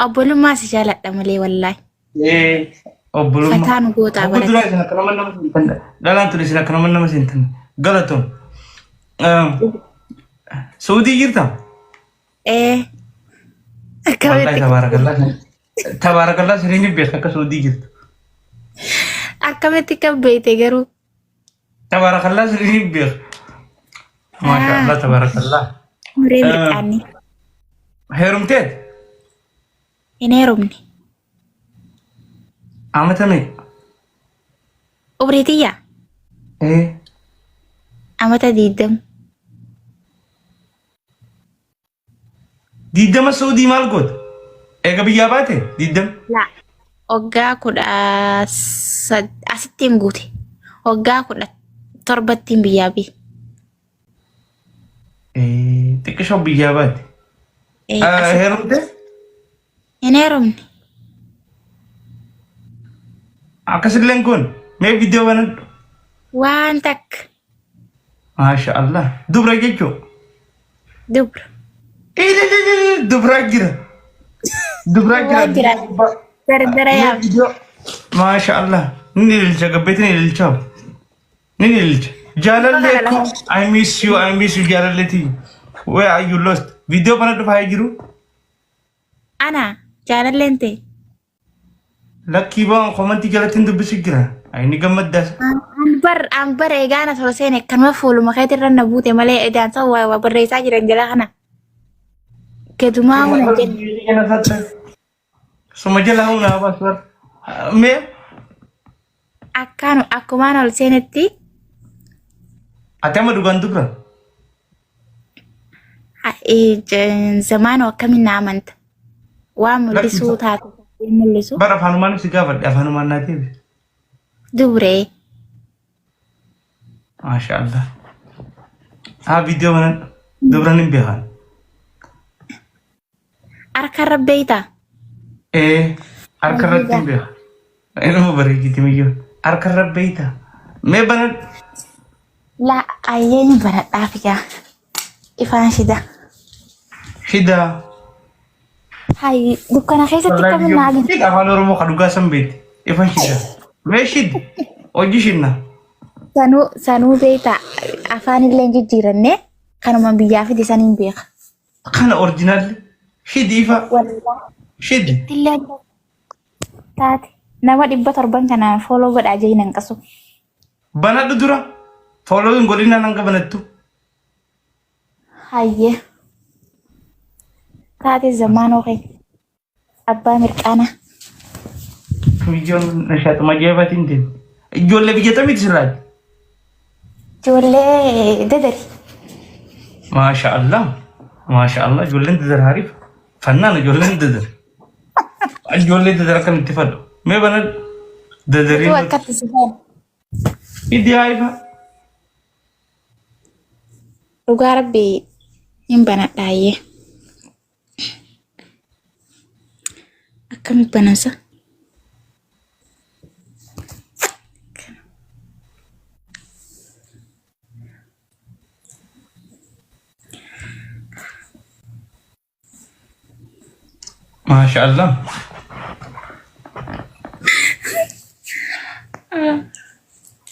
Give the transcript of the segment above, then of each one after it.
obbolummaa si jaaladha malee wallaahi. Obbolummaa. Fataan gootaa Obbo barate. Duraa isin akka nama sintan. Dhalaan ture isin akka nama sintan. Galatoon. Saudii jirta? Wallahi tabaarakallah. Tabaarakallah sirriin beeka akka Saudii jirtu. Akkamitti kan beekte garuu. Tabaarakallah sirriin beeka. Maashaallah tabaarakallah. Muree midhaanii. Heerumteet? Hin heerumne. Amata meeqa? Umriitiyyaa? Amata 20. 20 Saudii maal goota? Eega biyyaa baate 20? Laa. Waggaa 18 guute. Waggaa 17 biyyaa bi. Xiqqishoo biyyaa baate. Heerumte? Hin heerumne. Akkasilleen kun mee viidiyoo banadhu. Waan takka. Maashaallah. Dubra jechuu? Dubra. Dubra jira. Dubra jira. Dardara yaa. Maashaallah. Ni ililcha gabbeetti ni ililcha. Ni ililcha. Jaalallee ko I miss you jaalalleeti. Where are you lost? Viidiyoo banadhu faayee jiru? Ana jaalalleen ta'e. Lakkii baan komantii jalatti dubbisi jira. Ayni gammaddaas. Ambar eegaana soo seene kanuma fuuluma keetti irra na buute malee edaansa waa barreessaa jiran jala kana. Kedumaa huna jenna. Suma jala huna basbar. Mee? Akkumaan ol seenetti. Ati amma dhugaan dubra? Zamaanoo akkamiin na amanta. Waa mul'isuu taate. Mul'isu. Bara afaanumaan si gaafadhe afaanumaan naatiif. Dubree. Maashaallah. Viidiyoo banan dubran hin beekan. Harka irra beeytaa? Harka irratti hin beekan. Inuma bareechiti miyyoo. Harka irra beeytaa. Mee banan? Laa ayyeen banadhaaf yaa. Ifaan shida. Shida. Hai, dukkana keessatti kamiin naagin. Afaan Oromoo kan dhugaa san beekti. Ifaan shida. Mee shid? Hojii shinna. Sanuu beektaa afaan illee jijjiirannee kanuma biyyaa fide saniin beeka. Kana orjinaalli. Shid ifa. Shid. Illee taate nama 700 kana follow godhaa jeeyinan qasu. Banadhu dura. Follow hin godhinaan hanga banattu. Hayyee. Taate zamaanoo kee abbaa mirqaana. Biyyoon nashaatuma jeebatiin deemu. Ijoollee biyyatamiiti sirraati. Ijoollee dadari. Maashaallah. Maashaallah ijoolleen dadar hariif. Fannaan ijoolleen dadar. Ijoollee dadar akkamitti fadhu. Mee bana dadarii. Ituu akkatti si faana. Iddi haifa. Dhugaa rabbii hin banadhaayyee. Akkamitti banansa? Maashaallah.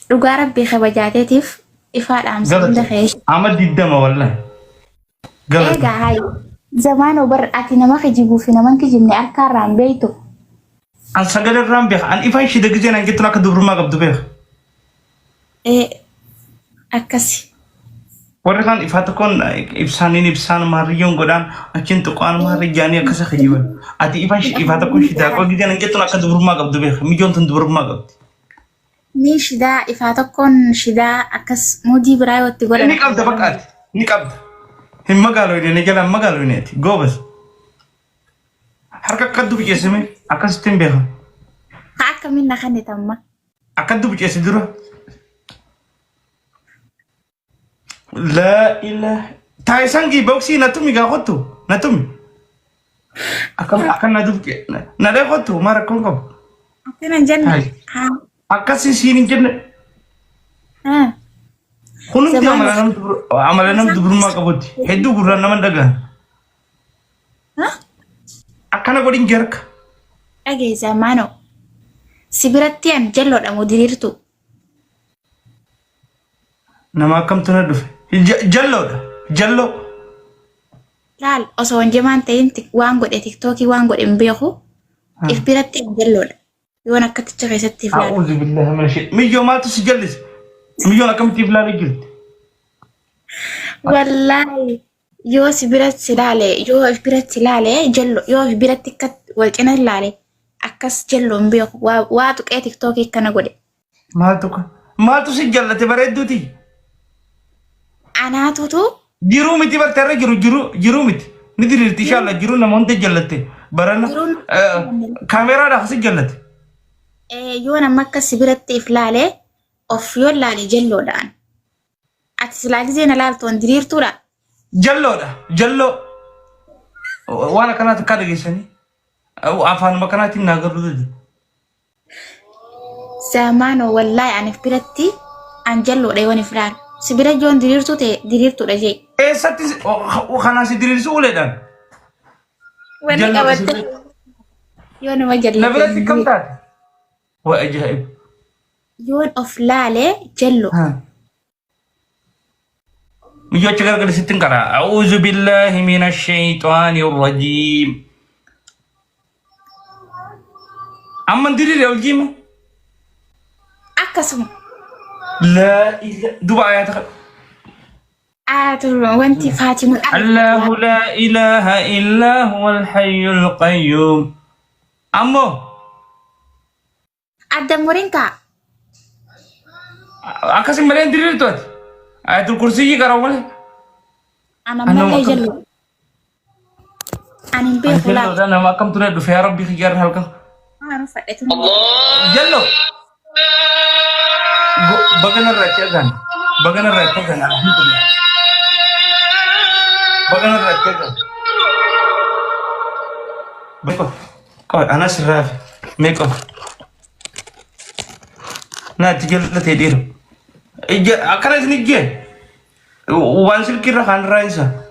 Dhugaa rabbii kabajaateetiif ifaadhaan hunda keessa. Amma diddama wallahi. Egaa hayi zamaanoo bar ati nama kijibuu fi nama kijibne harkaarraan beeytu. An sagalee irraan beeka. An ifaan shida gizeen an jettuun akka dubrummaa qabdu beeka. Akkasi. Warri kaan ifaa tokkoon ibsaan maarriyyoon godhaan achiin tuqaan maarriyyaanii akkasa kijiban. Ati ifaa tokkoon shidaa qoo gizeen an jettuun akka dubrummaa qabdu beeka. Mijoon tun dubrummaa qabdi. Ni shidaa ifaa tokkoon shidaa akkas mudii biraa yoo itti godhan. Ni qabda bakkaati. Ni qabda. Hin magaalooyne jalaan magaalooyneeti. Goobas. Harka akka dubbiceessime akkasitti hin beekan. Haa akkamiin na kanne tamma. Akka dubbiceesse dura. La ilaha. Taayisangii boksii natumi gaa qottu. Natumi. Akka na dubbice. Na lee qottu mara kun qabu. Akkana jenne. Akkasii siin hin jenne. Kunumti amala nam dubrummaa qabutti. Hedduu gurraan nama dhagaan. akkana godhin jarka dhageessaa maanoo si biratti an jalloodha moo diriirtu nama akkamtu na dhufe jalloodha jalloo laal osoo wanjamaan ta'in waan godhe tiktookii waan godhe hin beeku if biratti an jalloodha yoon akkaticha keessatti ilaala a'uudhu billahi min shaytan miyyoo maaltu si jallise miyyoon akkamitti ilaala jirti wallaahi yoo si biratti ilaale yoo if biratti ilaale jallo yoo if biratti akka wal cina ilaale akkas jallo hin beeku waa tuqee tiktookii kana godhe maaltu si jallate bareedduuti anaatutu jiruu miti barteerra jiruu miti ni diriirti inshallah jiruu nama hunda jallatte barana kaameraadhaaf si jallate yoo nama akka si biratti if ilaale of yoo ilaale jalloodhaan ati silaa gisee na laaltoon diriirtuudha jalloodha jalloo waan akkanaati akka dhageessanii afaanuma kanaatiin naa garuu zamaanoo wallaahi anif biratti an jalloodha yoon if ilaalu si bira joon diriirtuu ta'e diriirtuudha jee eessatti kanaa si diriirsu uleedhaan wanni qabatte yoo nama jallate na biratti kam taate waa ajaa'ib yoon of laale jallo ميوتش غرغر ستين قرا أعوذ بالله من الشيطان الرجيم أما ندير الجيم أكسم لا إله دبا آيات وانتي فاتم الله لا إله إلا هو الحي القيوم أمو أدم مرينكا أكسم مرين دير توت آية الكرسي قرأ ولا أنا ما جلو أنا بيخ لا أنا ما كم تنادو في ربي خيار هلكم أنا فديت جلو بغنا الرتيجان الحمد لله بغنا الرتيجان بكو كوي أنا سراف ميكو نا تجل لا تدير أكره نيجي وانسل كيرا خان رايسا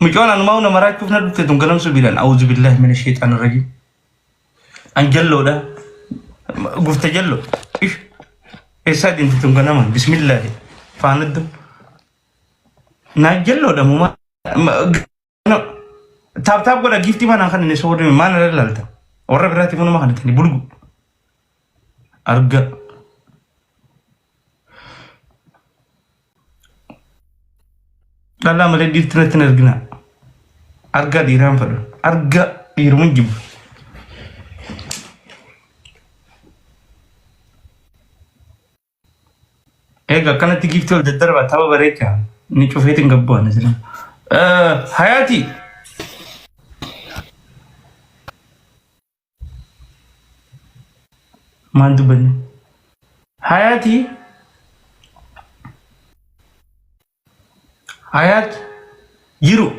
مجانا نماو نمرات كيفنا دوت تونغلام سبيلان أعوذ بالله من الشيطان الرجيم أنجلو ده قفت جلو إيش إيساد إنت تونغلام بسم الله فاند ناجلو ده مما تاب ولا جيفتي ما نخلي نسوي ما نرلالته ورا براتي منو ما خلتني بلغو أرجع لا مالي دير تنرجنا أرجع ديرام فلو أرجع ديرمون جيب كانت تجيب تول الدربة تابا بريكا نشوف هيتين قبوا نزلنا حياتي ما عنده بني حياتي حياة جيرو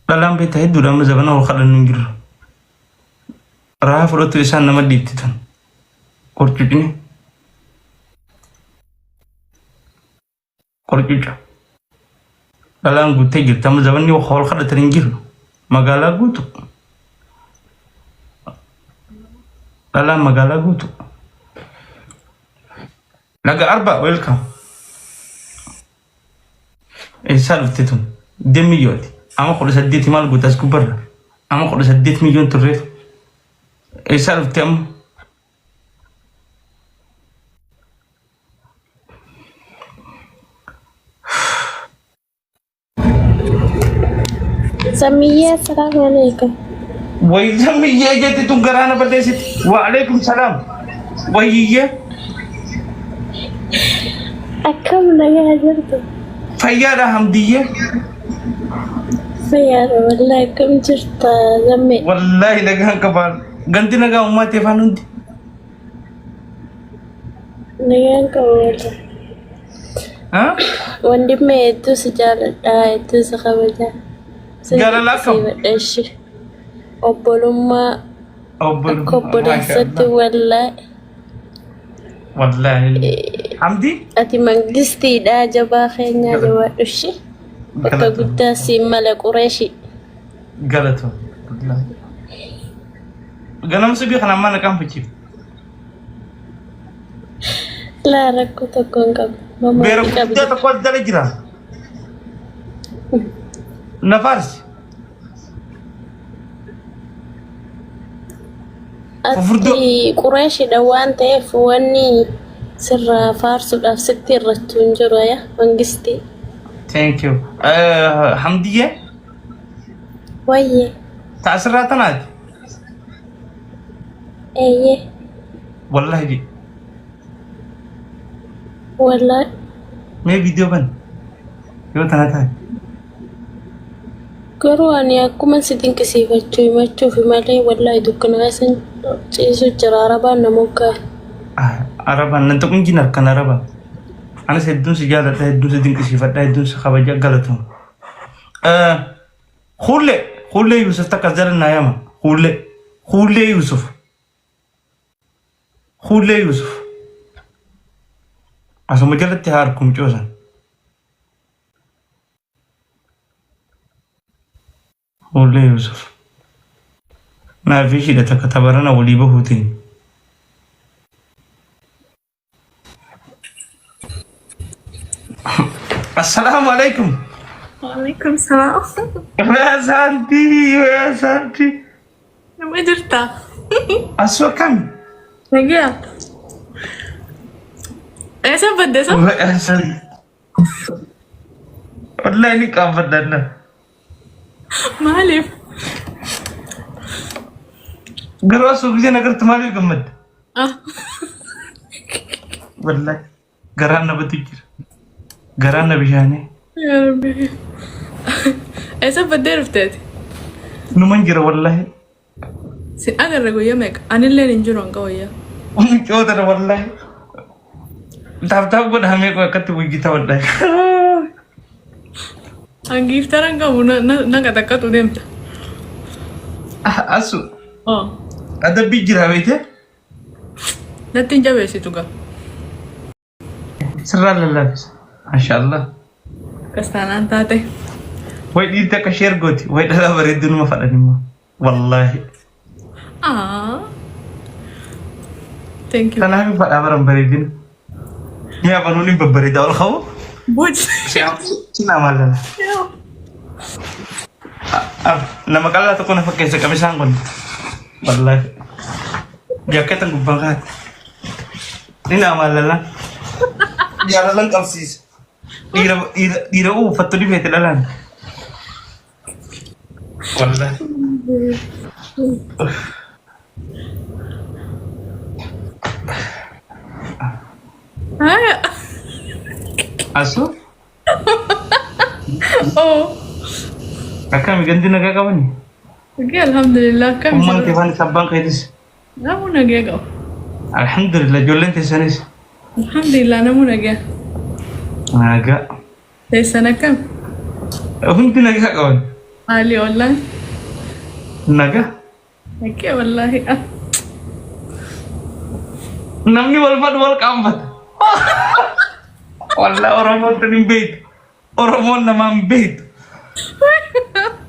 dalam beta itu dalam zaman orang kada nunggu rah foto tulisan nama di titan korcut ini korcut dalam gute gitu dalam zaman ini orang kada teringir magala gutu dalam magala gutu laga arba welcome salve tetun demiyoti ama kholo saddeet maal gutas kubarra ama kholo 8 milyon turreef salve tem سمية السلام عليكم. وي سمية جت تنقرانا بديست وعليكم السلام وي أكم يا جرد فيارة حمدية فيارة والله كم جرت زمي والله لقاها كبار قنتي نقا أماتي فانوندي نيان كولا ها وندي ما يدو سجالة يدو سخبجة جالة لكم إيش أبولما أكبر ستي والله Wallahi. Hamdi? Ati mangistiidha jabaa keenya jabaadhushi. Bakka guddaa siin mala Qureeshi. Galatu. Wallahi. Ganam subii kana mana kan fichiif. Laa rakkoo tokko hin qabu. Beera guddaa tokko dala jira. Nafarsi. Ati Qureeshidha waan ta'eef wanni sirraa faarsuudhaaf sitti irrattu hin jiru yaa mangistii. Thank you. Hamdiye? Wayyee. Taasirraa tanaati? Eeyyee. Wallahi di. Wallahi. Mee viidiyoo ban? Yoo tana taate? Garuu ani akkuma si dinqisiifachuu himachuuf malee wallahi dukkanaa isin ciisu jira arabaan nama hoggaa. Arabaan nan tokko injinar kan arabaan. Anas hedduun si jaalladha, hedduun si dinqisiifadha, hedduun si kabaja galatu. Hullee Yusuf takka jalan yama. Hullee Yusuf. Hullee Yusuf. Asuma jalatti harkum coosan. Hullee Yusuf. Naaf ishiidha takka tabarana walii bahuutiin. Assalamu alaikum. Waalaikumsalam. Ya Santi. Nama jirta? Aswa kami? Nagiya. Sabat deh, sabat. Ya Santi. Wallahi ini kabar dana. Malif. Garo asuk jana agar temali gemet. Ah. Wallahi. Garana betikir. Garana bijane. Ya Rabbi. Sabat deh ruftet. Numan jira wallahi. Si agar ragu ya mek. Anil le ninjur angka ya. Coba wallahi. Tahu pun hame ko ketemu kita wallahi. Angif tarang kamu na kata tu dem. Asu. Oh. Ada bijir habis Natin jabe si tuga. Serah lelas. Masyaallah. Kastanan tate. Wait di tak share goti. Wait dah beredun ma fada nima. Wallahi. Ah. Thank you. Tanah mi fada baram beredun. Ya banuni bebereda al khaw. Buj. Siap. Cina malah. Nama kala tu kau nak pakai sekami sangkon. Wallahi. Jaket ang gubangkat. Ini nama lala. Dia lalang kalsis. Ira fatto di bete lalan. Wallahi. Ay. Asu? Oh. Kakak mi ganti na kakawan ni. Okay, alhamdulillah kami. Umang tiban sabang kay dis. Namu nagya kau. Alhamdulillah jolen tesanis. Alhamdulillah namu nagya. Naga. Tesana kam. Hunti naga kawan. Ali online. Naga. Okay, wallahi ah. Namni walfat wal kambat. Wallah orang mau tenim bait. Orang mau namam bait.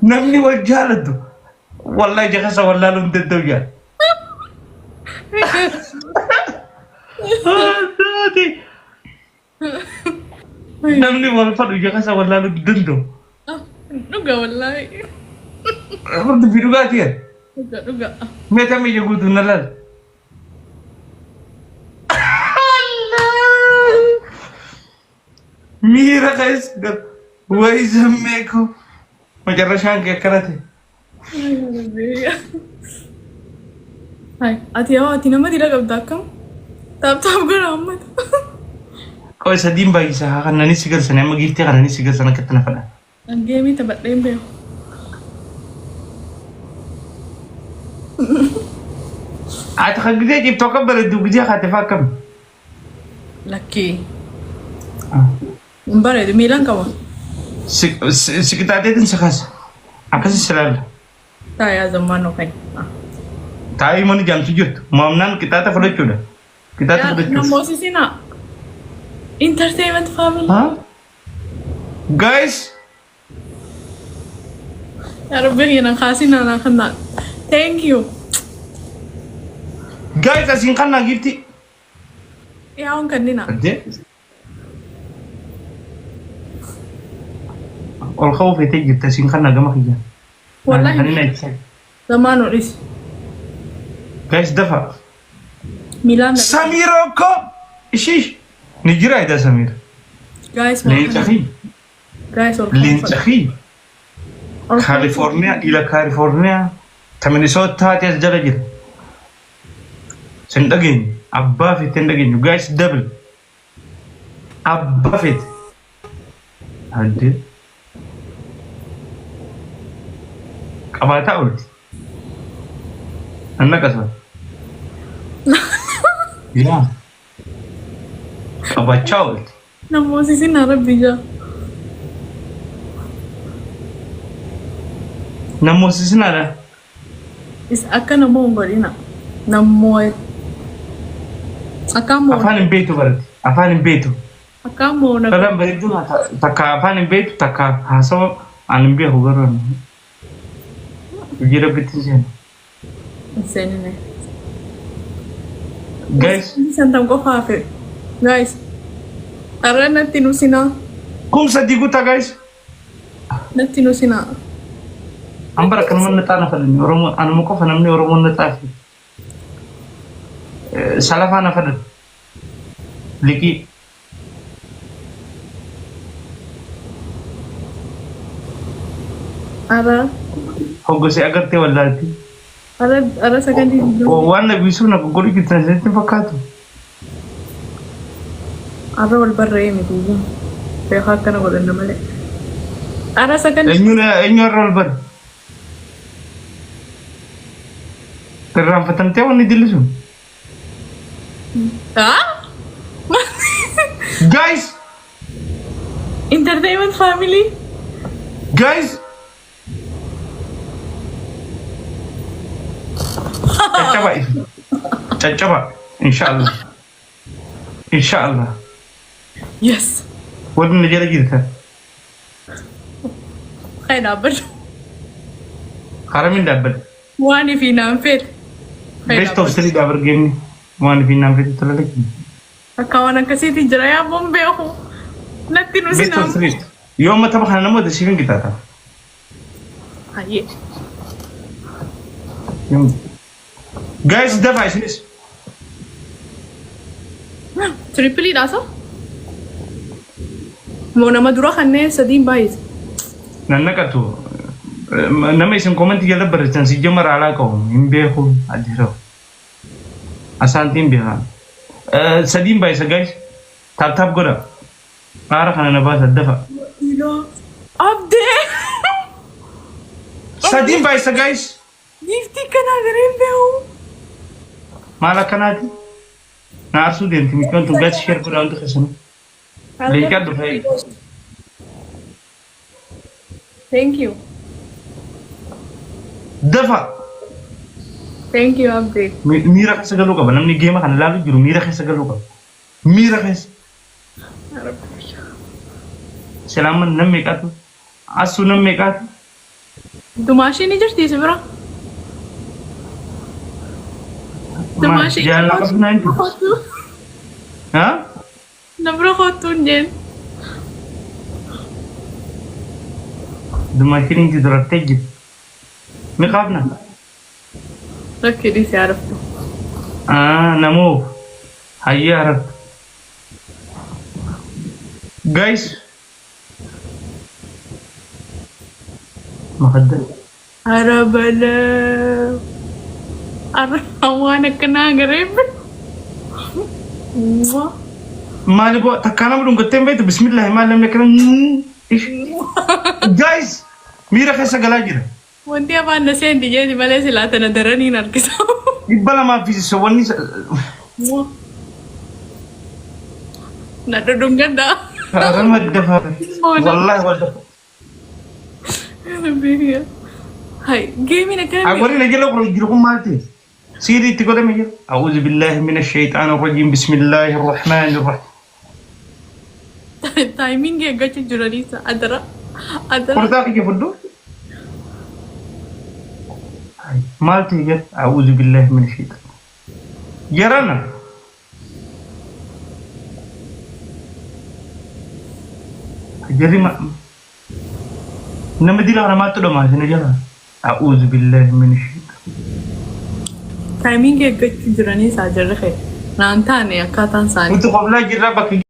Namni wal jalan tu. Wallahi jaka sa wallah lum tentu ya. Tadi. Namni wal fat jaka sa wallah lum tentu. Ah, nuga wallahi. Apa tu biru gak dia? Nuga. Meta mi jago tu nalal. Mira guys, why zameko? Macam rasanya kayak kereta. Hai, ati nama tidak kau dakam. Tap gue amat. Kau sedih bagi saya kan nani sigar sana magifti kan nani sigar sana kita nak ada. Ang game tabat lembe. Ada kagak dia toka berdu dia kata fakam. Lucky. Mbare, milan kau. Sekitar dia tu sekas. Apa sih selalu? Taya zaman okay. Tahu mana jam 7. Mamnan kita tak boleh cuda. Kita Ya, tuh namoo sisina. Entertainment family. Hah? Guys, Ya Rabbi, yan ang kasina na kana. Thank you. guys asin kan na gifti. Ya, akong kanina. Ade. Ol khawf ite gift asin kan na gama kiya. Wallahi. Kanina itse. Zaman ulis. Guys dafa. Milan na. Samira ko. Ishi. Nijira ida Samir. Guys, لين تخي guys, or لين تخي كاليفورنيا إلى كاليفورنيا تمنيسوتا تسجل سندقين أبا في تندقين guys double أبا في هدي كباتا قلت أنا كسر يا كباتا قلت namoo sisina Rabbi ja. نمو سيسنا لا Is akka namoo godina. Namoo. Akka mo. أفان بيتو برد أفان بيتو Akka mo na. Kadang begitu taka apa nih bed taka hasil anim biar hubaran. Gira betul sih. Sene ne. Guys, Santam ko fafe. Guys. Ara na tinusina. kum sedih ta guys. Na tinusina. Ambar kan mana tanah fadin. Orang anu muka fanam ni orang mana tanah. Salah fana fadin. Liki. Ara. Hogo se agar te walati. Ara sa kandi. Wana bisu na gori kita nanti fakatu. Ara wal barre mi tuju. Pe hakka na godan male. Ara sa kandi. Enyu rol bar. Teram fatan te wani dilisu. Ha? Guys, Entertainment family. guys. Coba itu. Coba. Insyaallah. Insyaallah. Yes. Waduh najar lagi kan. Kaya dapat. Karamin dapat. Wani fi namfit. Best of 3 dapat game ni. One final itu lagi. Kawanan kasi ti Jiraya bombe ako. Best Natinusin of ako. 3. Yo mata bahana namo da shirin kita ta. Aye. Guys, dapat sini. Triple nasa? Mo na madura kanne sa din bayis. Nanna ka tu. Nama isim komen tiga lebar dan si jemar ala kau. Imbe aku adiro. Asantin biha. Sadim bayis guys. Tap gora. Ara kana na ba dafa. Ilo. Abde. Sadim bayis guys. Gifti ka na garin beo. Mala kanati. Na arsu din timi kan tu guys share ko untuk kesana. Lihat tu hai. Thank you. Dafa. Thank you, Abde. Mira ka sagalo ka ba? Namni game ka lalu juru mira ka sagalo ka. Mira ka. Selamat namme ka tu. Asu namme ka tu. Dumashi ni jirti se bro. Dumashi. Jangan lakas na itu. Ha? Nabro ko tunjen. Dumashi ni itu strategi. Mikapna. Rakki di se arafto. Namo. Hayya arab. Guys. Makadal. Arabala. Arawana ka na garin. Mali ko takana mo gatembe to bismillah malam ne kan. Guys, mira ka sagala gira. Wanti apa anda sen di jadi balai selatan ada rani narkisa. Ibala ma fi so wani Nada donggan dah. Aran ma dafa. Wallahi wala. Lebih ya. Hai, game ini kan. Agora ne gelo ko giro ko mate. سيري تقول مية أعوذ بالله من الشيطان الرجيم بسم الله الرحمن الرحيم Timing ya gacha juralisa. Adara. قرطاقي كيف بدو ما تيجي أعوذ بالله من الشيطان جرنا جري ما نمدي لا ما تدو ما سنجلا أعوذ بالله من الشيطان Timing ya gacha juralisa ajarre. Nantane akatan sani. أنت قبل جرا بك